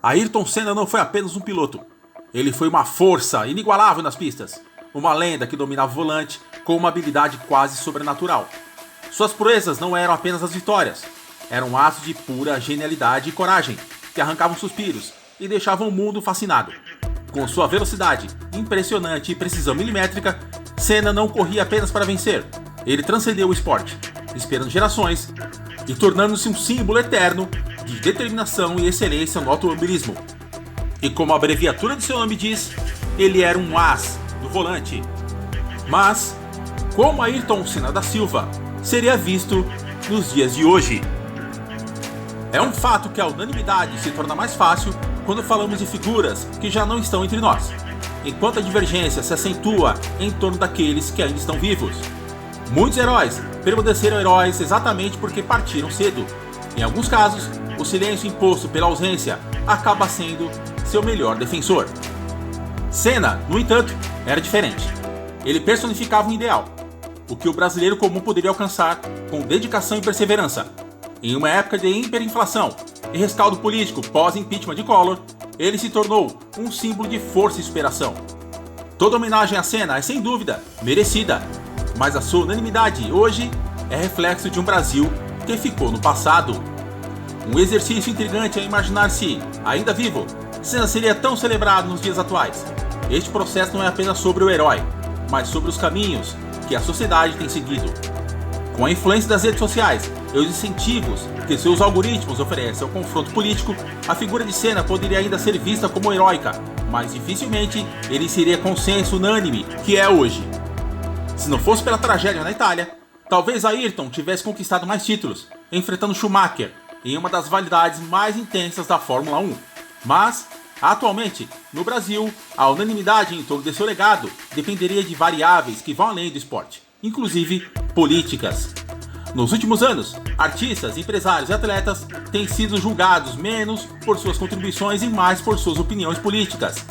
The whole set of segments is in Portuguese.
Ayrton Senna não foi apenas um piloto. Ele foi uma força inigualável nas pistas. Uma lenda que dominava o volante com uma habilidade quase sobrenatural. Suas proezas não eram apenas as vitórias. Eram atos de pura genialidade e coragem, que arrancavam suspiros e deixavam o mundo fascinado. Com sua velocidade impressionante e precisão milimétrica, Senna não corria apenas para vencer. Ele transcendeu o esporte, inspirando gerações e tornando-se um símbolo eterno de determinação e excelência no automobilismo. E como a abreviatura de seu nome diz, ele era um as do volante. Mas, como Ayrton Senna da Silva seria visto nos dias de hoje? É um fato que a unanimidade se torna mais fácil quando falamos de figuras que já não estão entre nós, enquanto a divergência se acentua em torno daqueles que ainda estão vivos. Muitos heróis permaneceram heróis exatamente porque partiram cedo. Em alguns casos, o silêncio imposto pela ausência acaba sendo seu melhor defensor. Senna, no entanto, era diferente. Ele personificava um ideal, o que o brasileiro comum poderia alcançar com dedicação e perseverança. Em uma época de hiperinflação e rescaldo político pós-impeachment de Collor, ele se tornou um símbolo de força e superação. Toda homenagem a Senna é sem dúvida merecida, mas a sua unanimidade hoje é reflexo de um Brasil que ficou no passado. Um exercício intrigante é imaginar se, ainda vivo, Senna seria tão celebrado nos dias atuais. Este processo não é apenas sobre o herói, mas sobre os caminhos que a sociedade tem seguido. Com a influência das redes sociais e os incentivos que seus algoritmos oferecem ao confronto político, a figura de Senna poderia ainda ser vista como heróica, mas dificilmente ele seria consenso unânime que é hoje. Se não fosse pela tragédia na Itália, talvez Ayrton tivesse conquistado mais títulos, enfrentando Schumacher em uma das validades mais intensas da Fórmula 1. Mas, atualmente, no Brasil, a unanimidade em torno de seu legado dependeria de variáveis que vão além do esporte, inclusive políticas. Nos últimos anos, artistas, empresários e atletas têm sido julgados menos por suas contribuições e mais por suas opiniões políticas.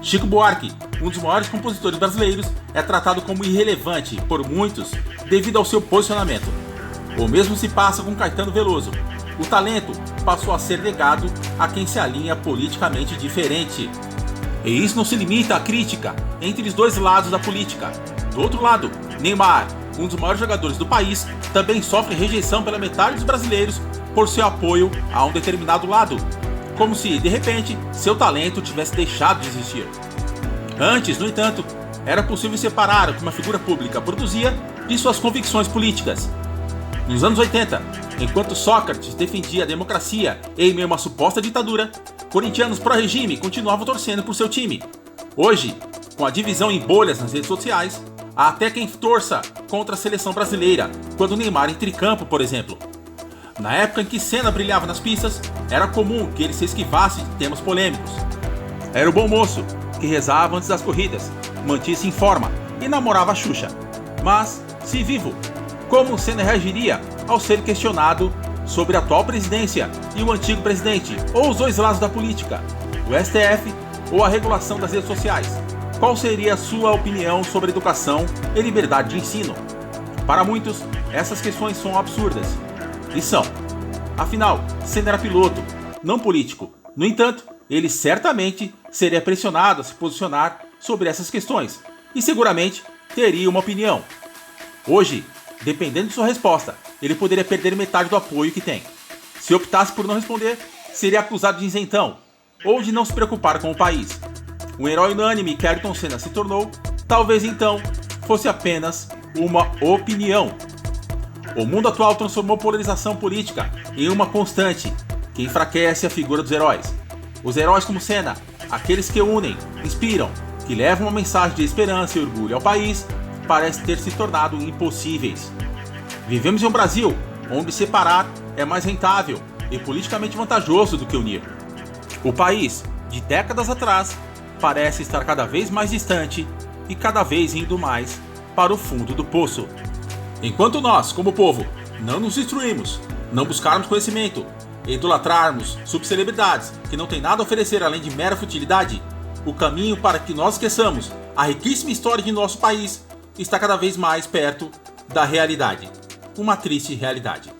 Chico Buarque, um dos maiores compositores brasileiros, é tratado como irrelevante por muitos devido ao seu posicionamento. O mesmo se passa com Caetano Veloso. O talento passou a ser negado a quem se alinha politicamente diferente. E isso não se limita à crítica entre os dois lados da política. Do outro lado, Neymar, um dos maiores jogadores do país, também sofre rejeição pela metade dos brasileiros por seu apoio a um determinado lado, como se, de repente, seu talento tivesse deixado de existir. Antes, no entanto, era possível separar o que uma figura pública produzia de suas convicções políticas. Nos anos 80, enquanto Sócrates defendia a democracia em meio a uma suposta ditadura, corintianos pró-regime continuavam torcendo por seu time. Hoje, com a divisão em bolhas nas redes sociais, há até quem torça contra a seleção brasileira, quando Neymar entra em campo, por exemplo. Na época em que Senna brilhava nas pistas, era comum que ele se esquivasse de temas polêmicos. Era o bom moço, que rezava antes das corridas, mantinha-se em forma e namorava a Xuxa. Mas, se vivo, como Senna reagiria ao ser questionado sobre a atual presidência e o antigo presidente, ou os dois lados da política, o STF ou a regulação das redes sociais? Qual seria a sua opinião sobre educação e liberdade de ensino? Para muitos, essas questões são absurdas. E são. Afinal, Senna era piloto, não político. No entanto, ele certamente seria pressionado a se posicionar sobre essas questões e seguramente teria uma opinião. Hoje, dependendo de sua resposta, ele poderia perder metade do apoio que tem. Se optasse por não responder, seria acusado de isentão ou de não se preocupar com o país. Um herói unânime que Ayrton Senna se tornou, talvez então fosse apenas uma opinião. O mundo atual transformou a polarização política em uma constante que enfraquece a figura dos heróis. Os heróis como Senna, aqueles que unem, inspiram, que levam uma mensagem de esperança e orgulho ao país, parecem ter se tornado impossíveis. Vivemos em um Brasil onde separar é mais rentável e politicamente vantajoso do que unir. O país, de décadas atrás, parece estar cada vez mais distante e cada vez indo mais para o fundo do poço. Enquanto nós, como povo, não nos instruímos, não buscarmos conhecimento, idolatrarmos subcelebridades que não têm nada a oferecer além de mera futilidade, o caminho para que nós esqueçamos a riquíssima história de nosso país está cada vez mais perto da realidade. Uma triste realidade.